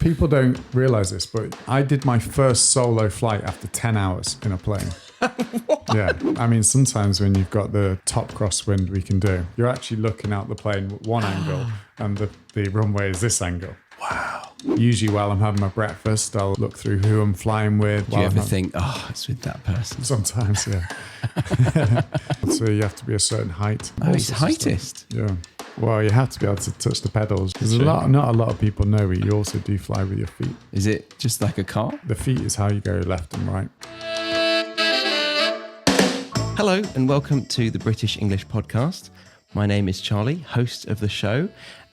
people don't realize this, but I did my first solo flight after 10 hours in a plane. Yeah. I mean, sometimes when you've got the top crosswind we can do, you're actually looking out the plane with one angle and the runway is this angle. Wow. Usually while I'm having my breakfast, I'll look through who I'm flying with. Do you ever think, it's with that person? Sometimes, yeah. So you have to be a certain height. Oh, he's heightist. Yeah. Well, you have to be able to touch the pedals. There's not a lot of people know it. You also do fly with your feet. Is it just like a car? The feet is how you go left and right. Hello and welcome to the British English Podcast. My name is Charlie, host of the show.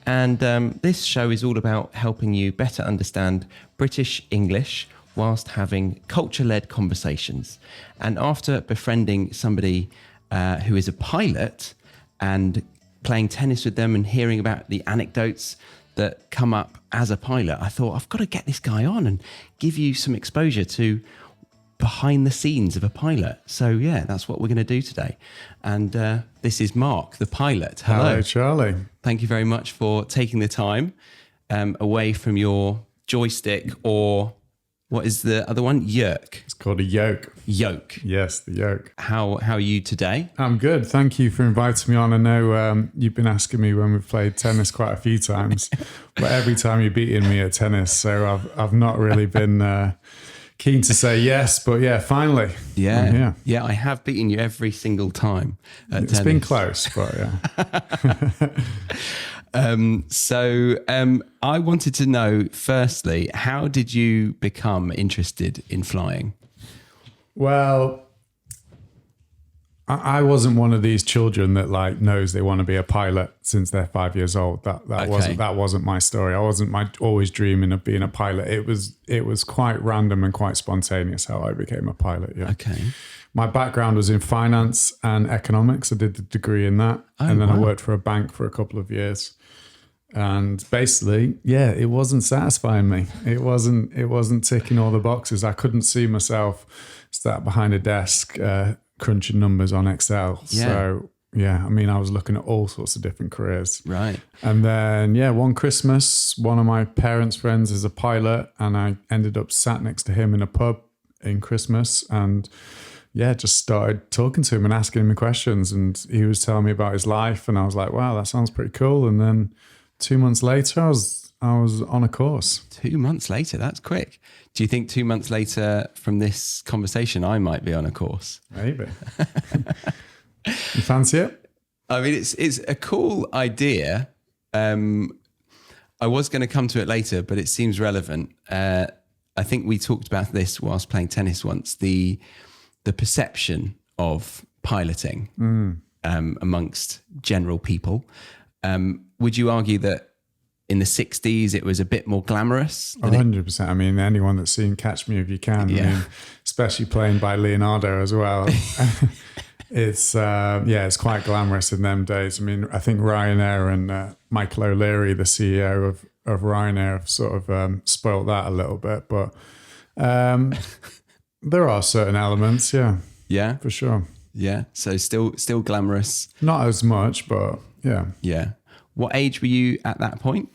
And this show is all about helping you better understand British English whilst having culture-led conversations. And after befriending somebody who is a pilot and playing tennis with them and hearing about the anecdotes that come up as a pilot, I thought, I've got to get this guy on and give you some exposure to behind the scenes of a pilot. So yeah, that's what we're going to do today. And this is Mark, the pilot. Hello, Charlie. Thank you very much for taking the time away from your joystick, or what is the other one? Yerk. It's called a yoke. Yoke. Yes, the yoke. How are you today? I'm good. Thank you for inviting me on. I know you've been asking me when we've played tennis quite a few times, but every time you're beating me at tennis, so I've not really been keen to say yes, but yeah, finally. Yeah, I have beaten you every single time at tennis. It's been close, but yeah. So I wanted to know, firstly, how did you become interested in flying? Well, I wasn't one of these children that knows they want to be a pilot since they're 5 years old. That wasn't my story. I wasn't always dreaming of being a pilot. It was quite random and quite spontaneous how I became a pilot. Yeah. Okay. My background was in finance and economics. I did the degree in that, and then I worked for a bank for a couple of years. And basically, yeah, it wasn't satisfying me. It wasn't ticking all the boxes. I couldn't see myself sat behind a desk crunching numbers on Excel. Yeah. So yeah, I mean, I was looking at all sorts of different careers. Right. And then, yeah, one Christmas, one of my parents' friends is a pilot, and I ended up sat next to him in a pub in Christmas, and yeah, just started talking to him and asking him questions. And he was telling me about his life, and I was like, wow, that sounds pretty cool. And then 2 months later, I was on a course. 2 months later, that's quick. Do you think 2 months later from this conversation, I might be on a course? Maybe. You fancy it? I mean, it's a cool idea. I was going to come to it later, but it seems relevant. I think we talked about this whilst playing tennis once, the perception of piloting amongst general people. Would you argue that in the 60s, it was a bit more glamorous? 100%. I mean, anyone that's seen Catch Me If You Can, I mean, especially playing by Leonardo as well. It's quite glamorous in them days. I mean, I think Ryanair and Michael O'Leary, the CEO of Ryanair, have sort of spoilt that a little bit. But there are certain elements, yeah. Yeah? For sure. Yeah, so still glamorous. Not as much, but yeah. Yeah. What age were you at that point?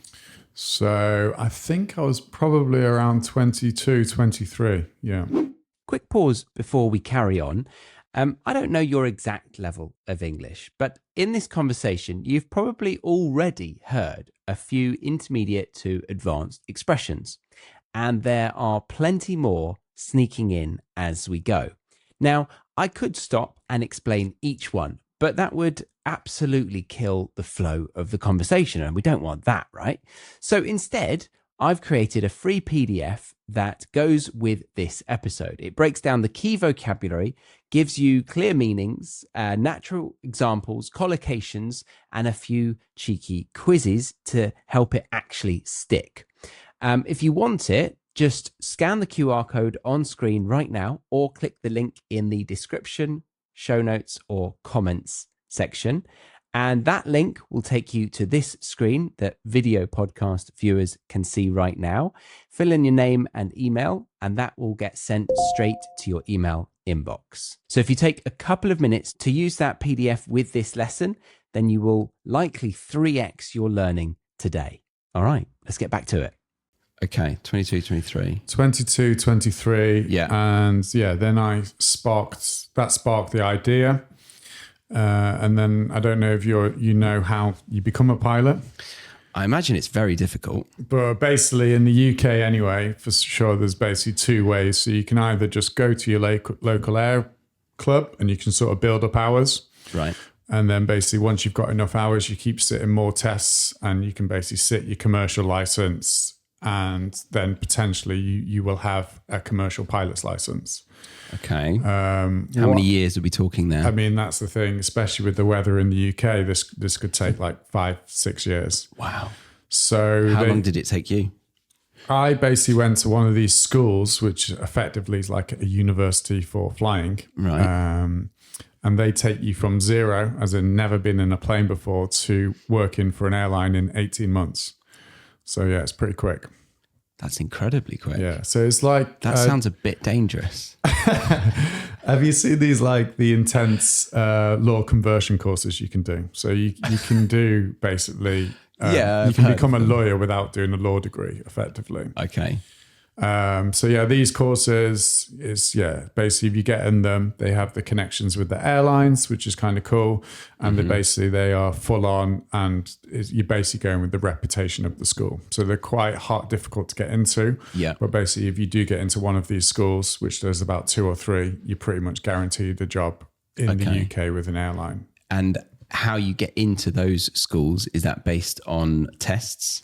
So I think I was probably around 22, 23. Yeah. Quick pause before we carry on. I don't know your exact level of English, but in this conversation, you've probably already heard a few intermediate to advanced expressions, and there are plenty more sneaking in as we go. Now, I could stop and explain each one, but that would absolutely kill the flow of the conversation, and we don't want that, right? So instead, I've created a free PDF that goes with this episode. It breaks down the key vocabulary, gives you clear meanings, natural examples, collocations, and a few cheeky quizzes to help it actually stick. If you want it, just scan the QR code on screen right now, or click the link in the description, show notes, or comments section. And that link will take you to this screen that video podcast viewers can see right now. Fill in your name and email, and that will get sent straight to your email inbox. So if you take a couple of minutes to use that PDF with this lesson, then you will likely 3x your learning today. All right, let's get back to it. Okay, 22, 23. 22, 23. Yeah. And then that sparked the idea. And then I don't know if you know how you become a pilot, I imagine it's very difficult. but basically in the UK anyway, for sure, there's basically two ways. So you can either just go to your local air club and you can sort of build up hours. Right. And then basically once you've got enough hours, you keep sitting more tests and you can basically sit your commercial license, and then potentially you will have a commercial pilot's license. Okay. How many years are we talking there? I mean, that's the thing, especially with the weather in the UK, this could take like 5-6 years. Wow. So How long did it take you? I basically went to one of these schools, which effectively is like a university for flying. Right. And they take you from zero, as in never been in a plane before, to working for an airline in 18 months. So yeah, it's pretty quick. That's incredibly quick. Yeah. So it's like... That sounds a bit dangerous. Have you seen these, like the intense law conversion courses you can do? So you can do basically... Yeah, you I've can heard become a of them. lawyer without doing a law degree, effectively. Okay. So yeah, these courses basically if you get in them, they have the connections with the airlines, which is kind of cool. And they are full on, and you're basically going with the reputation of the school. So they're quite difficult to get into. Yeah. But basically if you do get into one of these schools, which there's about 2 or 3, you're pretty much guaranteed a job in the UK with an airline. And how you get into those schools, is that based on tests?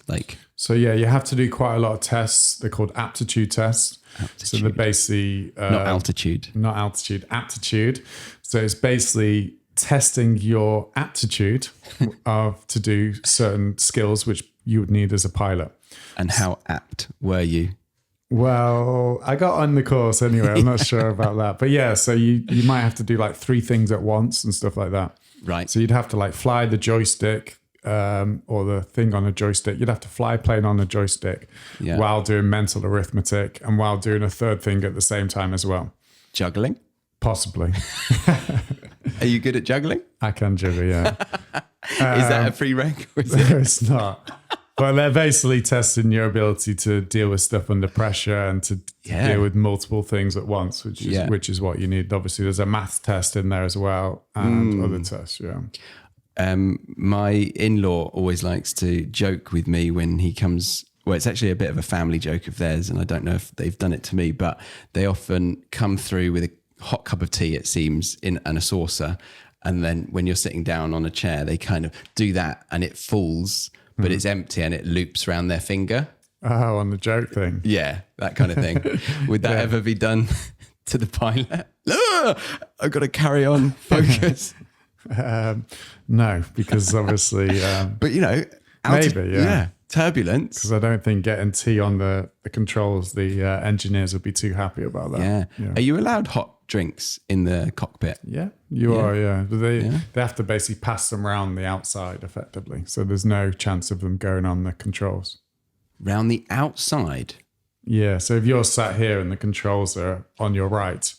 So yeah, you have to do quite a lot of tests. They're called aptitude tests. So they're basically not altitude. Not altitude, aptitude. So it's basically testing your aptitude to do certain skills which you would need as a pilot. And how apt were you? Well, I got on the course anyway. I'm not sure about that. But yeah, so you might have to do like 3 things at once and stuff like that. Right. So you'd have to like fly the joystick or the thing on a joystick. You'd have to fly a plane on a joystick while doing mental arithmetic and while doing a third thing at the same time as well. Juggling? Possibly. Are you good at juggling? I can juggle, yeah. Is that a prerequisite? No, it's not. But they're basically testing your ability to deal with stuff under pressure and to deal with multiple things at once, which is what you need. Obviously, there's a math test in there as well and other tests, My in-law always likes to joke with me when he comes. Well, it's actually a bit of a family joke of theirs, and I don't know if they've done it to me, but they often come through with a hot cup of tea, it seems, and a saucer. And then when you're sitting down on a chair, they kind of do that and it falls, but it's empty and it loops around their finger. Oh, on the joke thing. Yeah, that kind of thing. Would that ever be done to the pilot? I've got to carry on, focus. No, because obviously... but maybe, turbulence. Because I don't think getting tea on the controls, the engineers would be too happy about that. Yeah. Are you allowed hot drinks in the cockpit? Yeah, you are, yeah. But they have to basically pass them around the outside effectively. So there's no chance of them going on the controls. Round the outside? Yeah, so if you're sat here and the controls are on your right,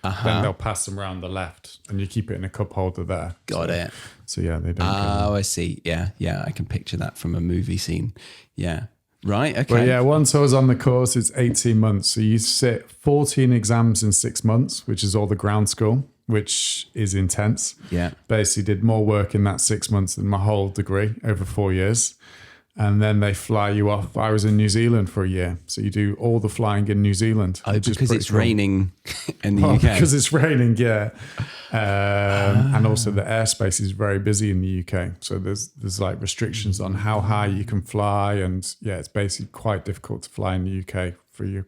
then they'll pass them around the left and you keep it in a cup holder there. Got it. So yeah, they don't. Oh, I see. Yeah, I can picture that from a movie scene. Yeah. Right, okay. But yeah, once I was on the course, it's 18 months. So you sit 14 exams in 6 months, which is all the ground school, which is intense. Yeah. Basically did more work in that 6 months than my whole degree over 4 years. And then they fly you off. I was in New Zealand for a year. So you do all the flying in New Zealand. Oh, because it's raining in the UK. Because it's raining, yeah. And also the airspace is very busy in the UK. So there's like restrictions on how high you can fly. And yeah, it's basically quite difficult to fly in the UK for your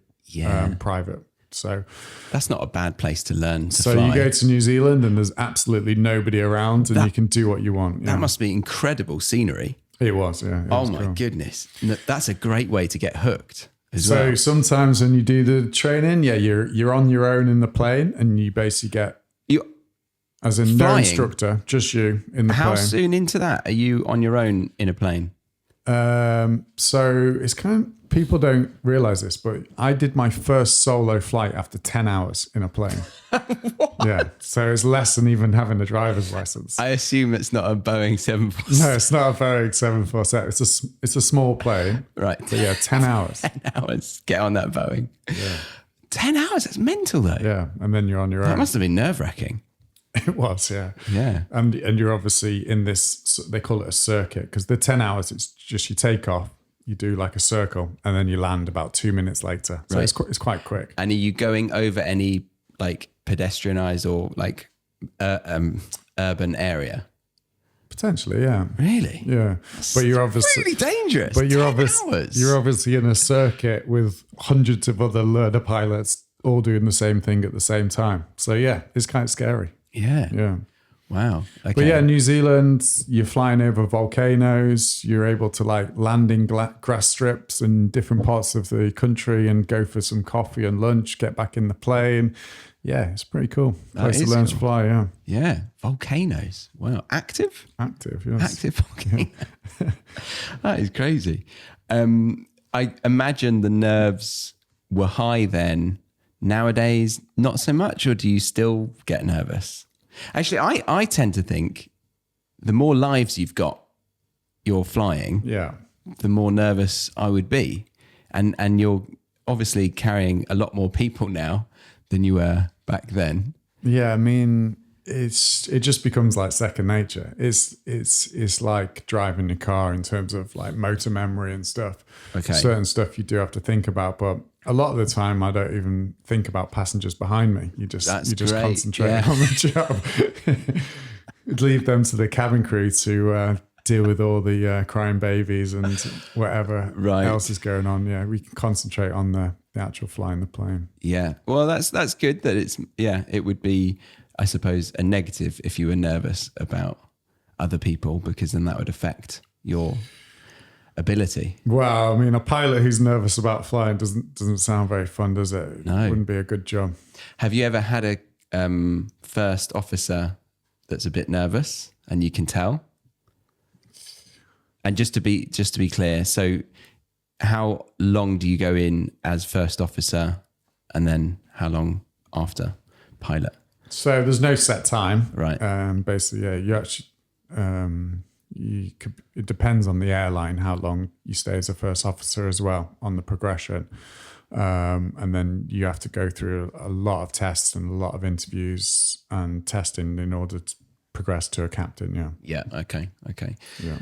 private. So that's not a bad place to learn to fly. So you go to New Zealand and there's absolutely nobody around and you can do what you want. That must be incredible scenery. It was, yeah. Oh my goodness. That's a great way to get hooked as well. So sometimes when you do the training, you're on your own in the plane and you basically get, as in no instructor, just you in the plane. How soon into that are you on your own in a plane? So it's kind of, people don't realize this, but I did my first solo flight after 10 hours in a plane. Yeah. So it's less than even having a driver's license. I assume it's not a Boeing 747. No, it's not a Boeing 747. It's a small plane. Right. But yeah, 10 hours. 10 hours. Get on that Boeing. Yeah. 10 hours? That's mental, though. Yeah. And then you're on your That own. must have been nerve-wracking. It was, yeah. Yeah. And you're obviously in this, they call it a circuit, because the 10 hours, it's just you take off, you do like a circle, and then you land about 2 minutes later. So Right. it's quite quick. And are you going over any like pedestrianized or like urban area? Potentially, yeah. Really? Yeah. But you're obviously Really dangerous. But 10 hours. you're obviously in a circuit with hundreds of other learner pilots all doing the same thing at the same time. So yeah, it's kind of scary. Yeah. Yeah. Wow. Okay. But yeah, New Zealand, you're flying over volcanoes. You're able to like land in grass strips in different parts of the country and go for some coffee and lunch, get back in the plane. Yeah, it's pretty cool. Place to is learn cool. to fly, yeah. Yeah. Volcanoes. Wow. Active? Active, yes. Active volcano. That is crazy. I imagine the nerves were high then. Nowadays, not so much, or do you still get nervous? Actually, I tend to think the more lives you're flying, Yeah. the more nervous I would be. And you're obviously carrying a lot more people now than you were back then. Yeah, I mean, it just becomes like second nature. It's like driving a car in terms of like motor memory and stuff. Okay. Certain stuff you do have to think about, but a lot of the time I don't even think about passengers behind me. You just great. concentrate Yeah. on the job. Leave them to the cabin crew to deal with all the crying babies and whatever Right. else is going on. Yeah, we can concentrate on the actual flying the plane. Yeah. Well, that's good that it would be, I suppose, a negative if you were nervous about other people, because then that would affect your ability. Well, I mean, a pilot who's nervous about flying doesn't sound very fun, does it? No. It wouldn't be a good job. Have you ever had a first officer that's a bit nervous and you can tell? And just to be clear, so how long do you go in as first officer, and then how long after pilot? So there's no set time, Right. Basically, yeah, you actually it depends on the airline how long you stay as a first officer as well on the progression, and then you have to go through a lot of tests and a lot of interviews and testing in order to progress to a captain. Yeah, Yeah. Okay. yeah.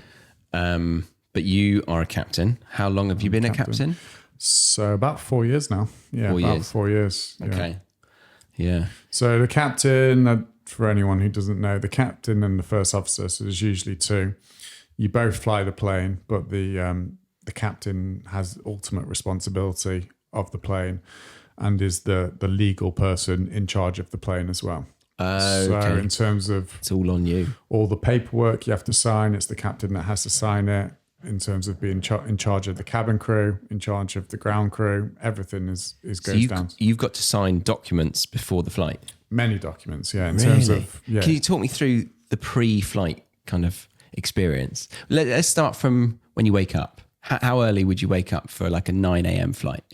But you are a captain. How long have you been a captain? So about 4 years now. Yeah, 4 about years. 4 years. Yeah. Okay. Yeah. So the captain, for anyone who doesn't know, the captain and the first officer, so there's usually two. You both fly the plane, but the captain has ultimate responsibility of the plane and is the legal person in charge of the plane as well. So Okay. in terms of It's all on you. all the paperwork you have to sign, it's the captain that has to sign it. In terms of being in charge of the cabin crew, in charge of the ground crew, everything is So goes down. you've got to sign documents before the flight. Many documents, yeah. In terms of yeah. Can you talk me through the pre-flight kind of experience? Let's start from when you wake up. How early would you wake up for like a 9 a.m. flight?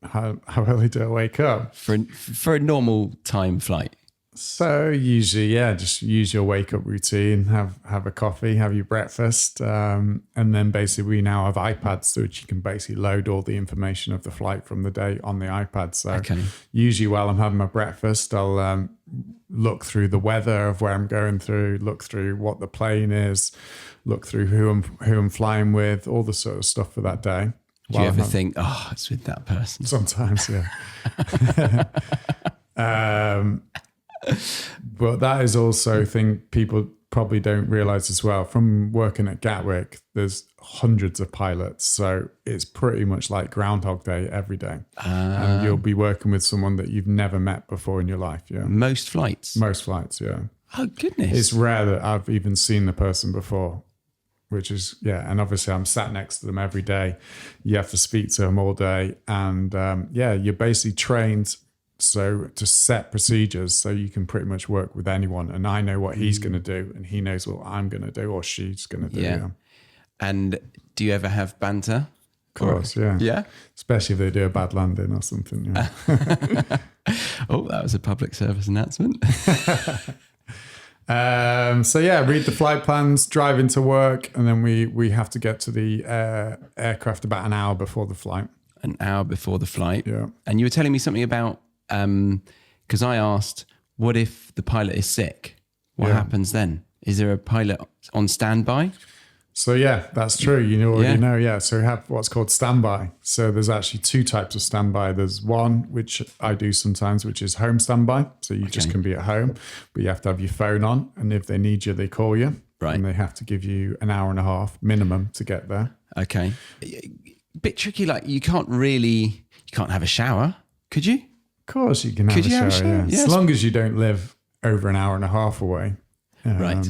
How early do I wake up? For a normal time flight? So usually, yeah, just use your wake up routine, have a coffee, have your breakfast, and then basically we now have iPads which you can basically load all the information of the flight from the day on the iPad. So Okay. usually while I'm having my breakfast, I'll look through the weather of where I'm going through, look through what the plane is, look through who I'm flying with, all the sort of stuff for that day. Do you ever think, oh, it's with that person? Sometimes, yeah. But that is also a thing people probably don't realize as well. From working at Gatwick, there's hundreds of pilots. So it's pretty much like Groundhog Day every day. And you'll be working with someone that you've never met before in your life. Yeah. Most flights? Most flights, yeah. Oh, goodness. It's rare that I've even seen the person before, which is, yeah. And obviously I'm sat next to them every day. You have to speak to them all day. And yeah, you're basically trained So to set procedures so you can pretty much work with anyone, and I know what he's going to do and he knows what I'm going to do or she's going to do. Yeah. Yeah. And do you ever have banter? Of course, yeah. Yeah. Especially if they do a bad landing or something. Yeah. Oh, that was a public service announcement. So yeah, read the flight plans, drive into work, and then we have to get to the aircraft about an hour before the flight. An hour before the flight. Yeah. And you were telling me something about, because I asked, what if the pilot is sick? What happens then? Is there a pilot on standby? So yeah, that's true. You already Yeah. know. Yeah. So we have what's called standby. So there's actually two types of standby. There's one, which I do sometimes, which is home standby. So you just can be at home, but you have to have your phone on. And if they need you, they call you. Right. And they have to give you an hour and a half minimum to get there. Okay. Bit tricky. Like you can't have a shower, could you? Of course you can have Could a you shower. have a shower? Yeah. Yes. As long as you don't live over an hour and a half away. Right.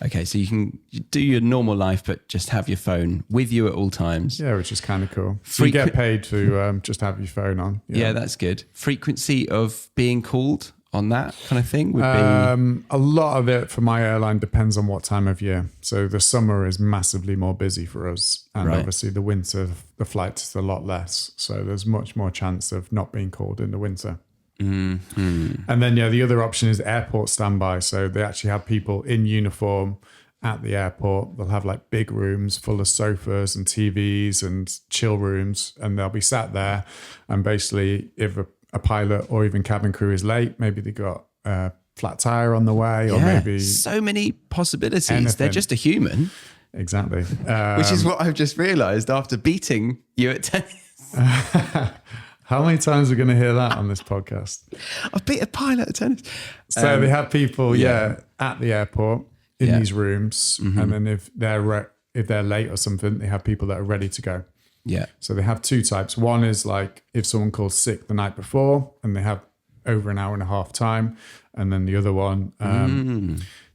Okay. So you can do your normal life, but just have your phone with you at all times. Yeah, which is kind of cool. So you get paid to just have your phone on. Yeah, that's good. Frequency of being called on that kind of thing would be... A lot of it for my airline depends on what time of year. So the summer is massively more busy for us. And Right. obviously the winter, the flights is a lot less. So there's much more chance of not being called in the winter. Mm-hmm. And then, the other option is airport standby. So they actually have people in uniform at the airport. They'll have like big rooms full of sofas and TVs and chill rooms. And they'll be sat there. And basically, if a pilot or even cabin crew is late, maybe they got a flat tire on the way, or maybe so many possibilities. anything. They're just a human, Exactly. which is what I've just realised after beating you at tennis. How many times are we going to hear that on this podcast? I've beat a pilot at tennis. So they have people, at the airport in Yeah. these rooms, and then if they're late or something, they have people that are ready to go. Yeah. So they have two types. One is like if someone calls sick the night before, and they have over an hour and a half time, and then the other one,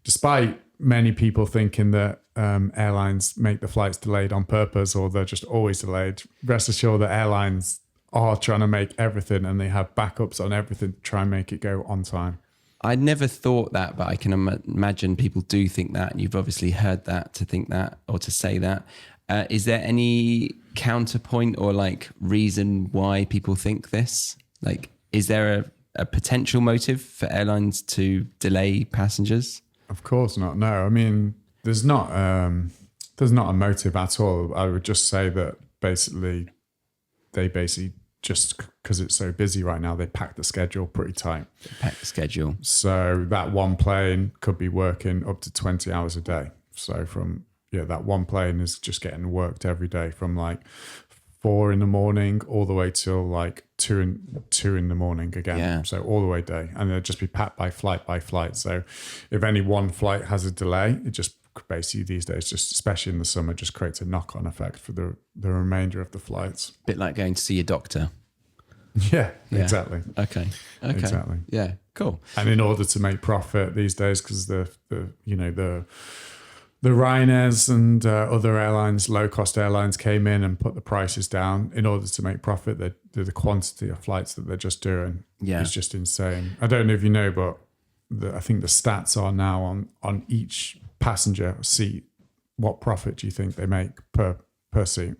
despite many people thinking that airlines make the flights delayed on purpose or they're just always delayed, rest assured that airlines are trying to make everything, and they have backups on everything to try and make it go on time. I never thought that, but I can imagine people do think that, and you've obviously heard that, to think that or to say that. Is there any counterpoint or like reason why people think this? Like, is there a potential motive for airlines to delay passengers? Of course not. No, I mean, there's not a motive at all. I would just say that they basically just because it's so busy right now, they pack the schedule pretty tight. Pack the schedule. So that one plane could be working up to 20 hours a day. So that one plane is just getting worked every day from like 4 a.m. all the way till like 2 in the morning again. Yeah. So all the way day, and they'll just be packed by flight. So if any one flight has a delay, it just basically these days, just especially in the summer, just creates a knock-on effect for the remainder of the flights. Bit like going to see your doctor. Yeah, exactly. Okay. Exactly. Yeah, cool. And in order to make profit these days, because the Ryanairs and other airlines, low-cost airlines, came in and put the prices down in order to make profit. The quantity of flights that they're just doing is just insane. I don't know if you know, but I think the stats are now on each passenger seat. What profit do you think they make per seat?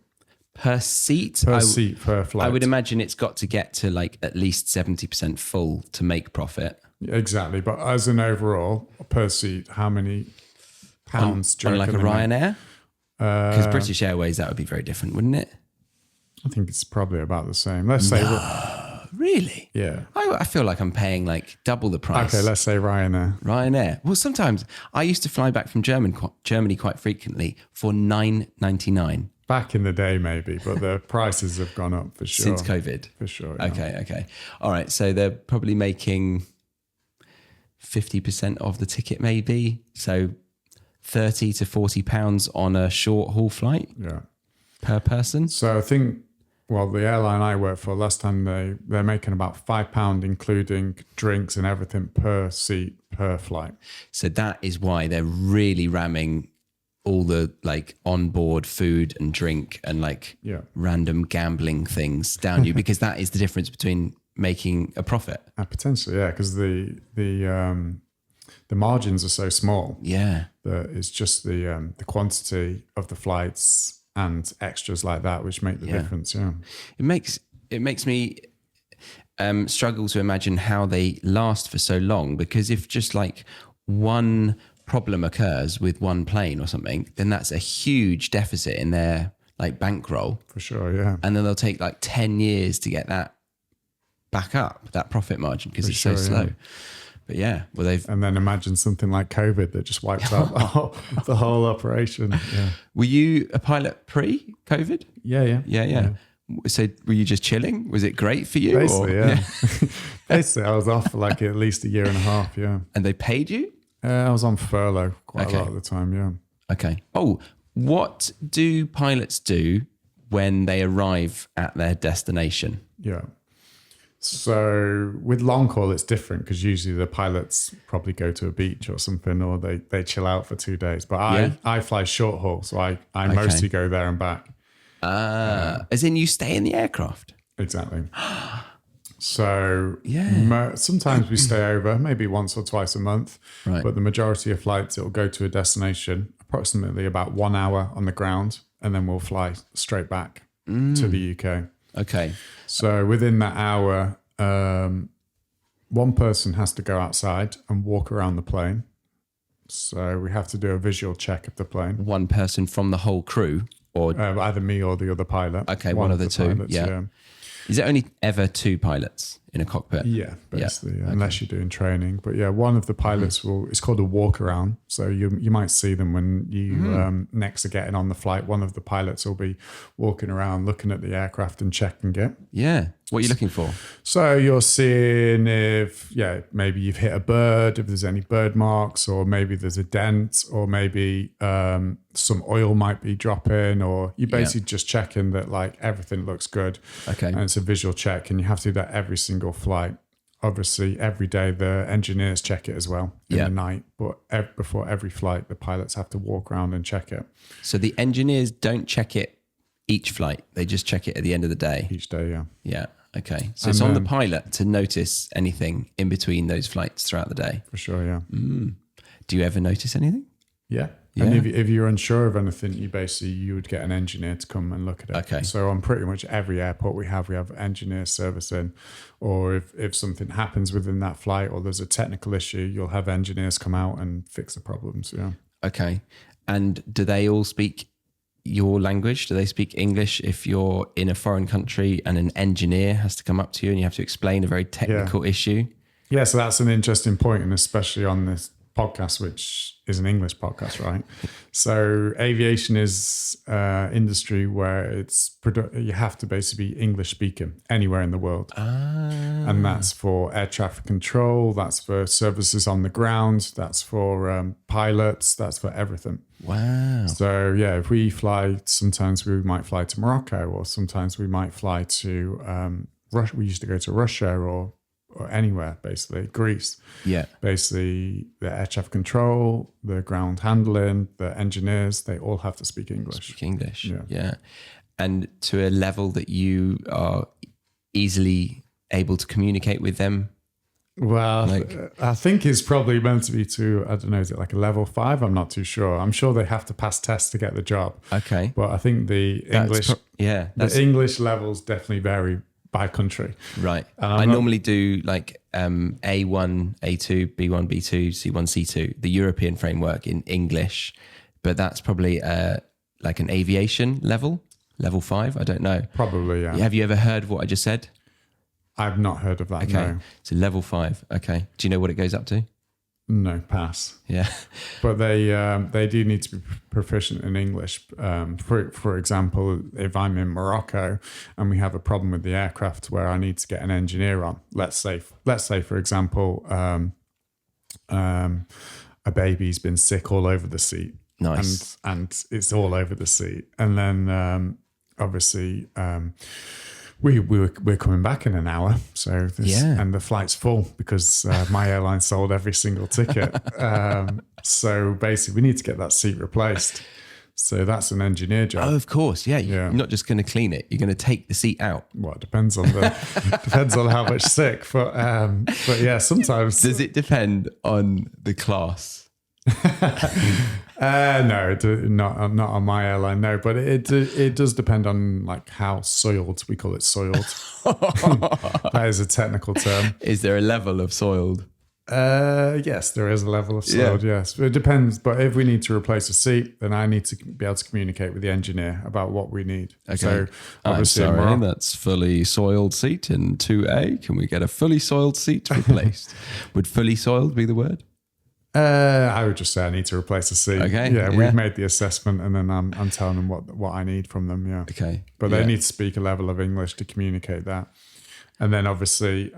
Per seat? Seat, per flight. I would imagine it's got to get to like at least 70% full to make profit. Exactly. But as an overall, per seat, how many pounds do you on like a reckon they make? Ryanair? Because British Airways, that would be very different, wouldn't it? I think it's probably about the same. Let's say... Really? Yeah. I feel like I'm paying like double the price. Okay, let's say Ryanair. Ryanair. Well, sometimes I used to fly back from Germany quite frequently for $9.99. Back in the day, maybe, but the prices have gone up for sure. Since COVID. For sure. Yeah. Okay. All right. So they're probably making 50% of the ticket, maybe. So 30 to 40 pounds on a short haul flight per person. So I think, the airline I work for, last time they're making about £5, including drinks and everything per seat, per flight. So that is why they're really ramming all the like onboard food and drink and like random gambling things down you, because that is the difference between making a profit. Potentially, yeah, because the margins are so small Yeah. that it's just the quantity of the flights and extras like that which make the difference. Yeah, It makes me struggle to imagine how they last for so long, because if just like one problem occurs with one plane or something, then that's a huge deficit in their like bankroll. for sure. Yeah, And then they'll take like 10 years to get that back up, that profit margin, because it's so sure, slow. yeah. But yeah, well, they've. and then imagine something like COVID that just wiped out the whole operation. Yeah, Were you a pilot pre-COVID? yeah. Yeah. So were you just chilling? Was it great for you? Basically, yeah. Basically, I was off for like at least a year and a half. Yeah, And they paid you? I was on furlough quite a lot of the time. Yeah. Okay. Oh, what do pilots do when they arrive at their destination? Yeah. So with long haul, it's different because usually the pilots probably go to a beach or something, or they chill out for 2 days. But I fly short haul, so I mostly go there and back. As in you stay in the aircraft? Exactly. So sometimes we stay over, maybe once or twice a month. Right. But the majority of flights, it'll go to a destination, approximately about 1 hour on the ground, and then we'll fly straight back to the UK. Okay. So within that hour, one person has to go outside and walk around the plane. So we have to do a visual check of the plane. One person from the whole crew, or Either me or the other pilot. okay, one of the two. pilots, Yeah. Is it only ever two pilots in a cockpit? Yeah, basically, unless you're doing training. But yeah, one of the pilots it's called a walk around. So you might see them when you next are getting on the flight. One of the pilots will be walking around looking at the aircraft and checking it. Yeah. What are you looking for? So you're seeing if, maybe you've hit a bird, if there's any bird marks, or maybe there's a dent, or maybe some oil might be dropping, or you're basically just checking that like everything looks good. Okay. And it's a visual check, and you have to do that every single flight. Obviously, every day the engineers check it as well in the night, but before every flight, the pilots have to walk around and check it. So the engineers don't check it each flight. They just check it at the end of the day. Each day, yeah. Yeah. Okay. So it's on the pilot to notice anything in between those flights throughout the day. For sure, yeah. Do you ever notice anything? Yeah. And if you're unsure of anything, you would get an engineer to come and look at it. Okay. So on pretty much every airport we have engineers servicing, or if something happens within that flight or there's a technical issue, you'll have engineers come out and fix the problems. Yeah. Okay. And do they all speak your language? Do they speak English if you're in a foreign country and an engineer has to come up to you and you have to explain a very technical issue? Yeah, so that's an interesting point, and especially on this podcast, which is an English podcast, right? So aviation is industry where you have to basically be English speaking anywhere in the world. And that's for air traffic control, that's for services on the ground, that's for pilots, that's for everything. Wow. So yeah, if we fly, sometimes we might fly to Morocco, or sometimes we might fly to Russia. We used to go to Russia or anywhere, basically, Greece. Yeah. Basically, the air traffic control, the ground handling, the engineers, they all have to speak English. Speak English. Yeah. And to a level that you are easily able to communicate with them. Well, I think it's probably meant to be I don't know, is it like a level 5? I'm not too sure. I'm sure they have to pass tests to get the job. Okay. But I think the English levels definitely vary by country. Right. I normally do like A1, A2, B1, B2, C1, C2, the European framework in English, but that's probably like an aviation level 5. I don't know. Probably, yeah. Have you ever heard what I just said? I've not heard of that, Okay. no. So level 5. Okay. Do you know what it goes up to? No, pass. Yeah. But they do need to be proficient in English. For example, if I'm in Morocco and we have a problem with the aircraft where I need to get an engineer on, let's say for example, a baby's been sick all over the seat. Nice. And it's all over the seat. And then obviously we're coming back in an hour, so and the flight's full because my airline sold every single ticket. So basically, we need to get that seat replaced. So that's an engineer job. Oh, of course. Yeah. Yeah. You're not just going to clean it. You're going to take the seat out. Well, it depends on depends on how much sick. But yeah, sometimes. Does it depend on the class? No, not on my airline. No, but it does depend on like how soiled, we call it soiled. That is a technical term. Is there a level of soiled? Yes, there is a level of soiled. Yeah. Yes, it depends. But if we need to replace a seat, then I need to be able to communicate with the engineer about what we need. Okay. So I'm obviously, sorry, that's fully soiled seat in 2A. Can we get a fully soiled seat replaced? Would fully soiled be the word? I would just say I need to replace a seat. Okay. Yeah, we've made the assessment, and then I'm telling them what I need from them. Yeah. Okay. But they need to speak a level of English to communicate that. And then obviously,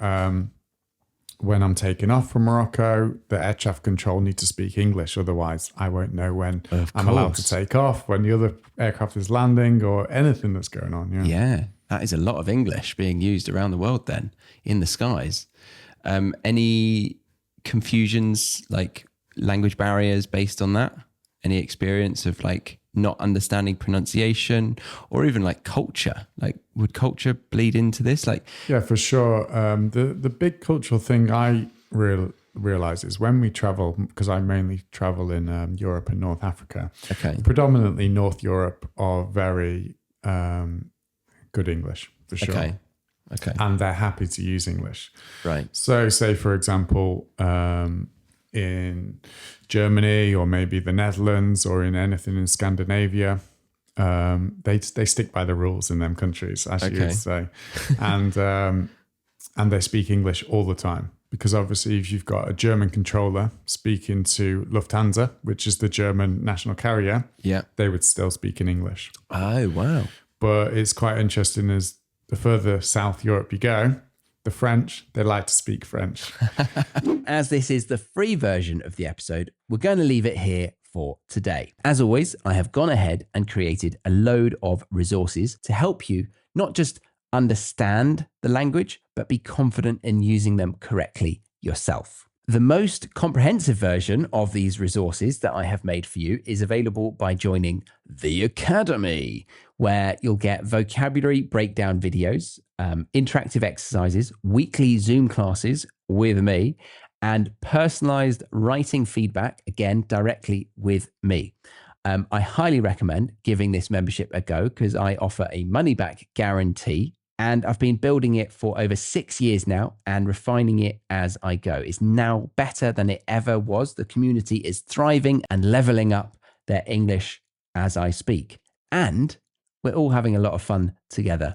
when I'm taking off from Morocco, the air traffic control need to speak English. Otherwise, I won't know when I'm allowed to take off, when the other aircraft is landing, or anything that's going on. Yeah. Yeah, that is a lot of English being used around the world then in the skies. Any confusions, like language barriers based on that? Any experience of like not understanding pronunciation or even like culture? Like would culture bleed into this? Like, yeah, for sure. The big cultural thing I realize is when we travel, because I mainly travel in Europe and North Africa. okay. Predominantly North Europe are very good English, for sure. Okay. And they're happy to use English. Right. So say, for example, in Germany or maybe the Netherlands or in anything in Scandinavia, they stick by the rules in them countries, as you would say. And they speak English all the time. Because obviously if you've got a German controller speaking to Lufthansa, which is the German national carrier, they would still speak in English. Oh, wow. But it's quite interesting as the further south Europe you go, the French, they like to speak French. As this is the free version of the episode, we're going to leave it here for today. As always, I have gone ahead and created a load of resources to help you not just understand the language, but be confident in using them correctly yourself. The most comprehensive version of these resources that I have made for you is available by joining the Academy, where you'll get vocabulary breakdown videos, interactive exercises, weekly Zoom classes with me, and personalized writing feedback, again, directly with me. I highly recommend giving this membership a go because I offer a money-back guarantee. And I've been building it for over 6 years now and refining it as I go. It's now better than it ever was. The community is thriving and leveling up their English as I speak. And we're all having a lot of fun together.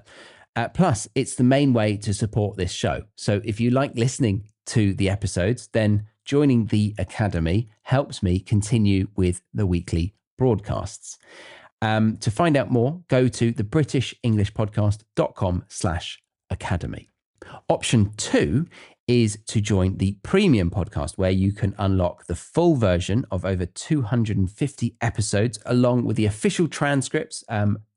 Plus, it's the main way to support this show. So if you like listening to the episodes, then joining the Academy helps me continue with the weekly broadcasts. To find out more, go to thebritishenglishpodcast.com/academy. Option 2 is to join the premium podcast, where you can unlock the full version of over 250 episodes, along with the official transcripts,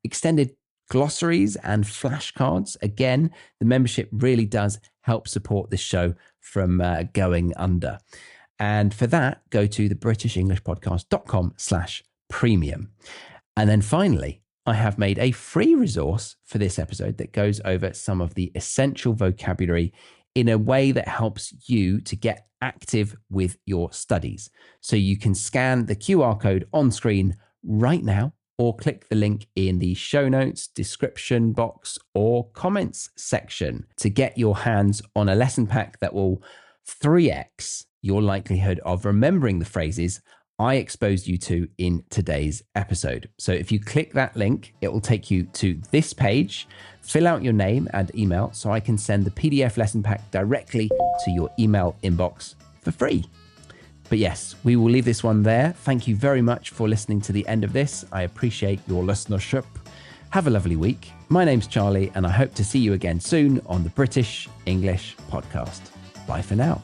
extended glossaries and flashcards. Again, the membership really does help support this show from going under. And for that, go to thebritishenglishpodcast.com/premium. And then finally, I have made a free resource for this episode that goes over some of the essential vocabulary in a way that helps you to get active with your studies. So you can scan the QR code on screen right now, or click the link in the show notes, description box, or comments section to get your hands on a lesson pack that will 3x your likelihood of remembering the phrases I exposed you to in today's episode. So if you click that link, it will take you to this page. Fill out your name and email so I can send the PDF lesson pack directly to your email inbox for free. But yes, we will leave this one there. Thank you very much for listening to the end of this. I appreciate your listenership. Have a lovely week. My name's Charlie, and I hope to see you again soon on the British English Podcast. Bye for now.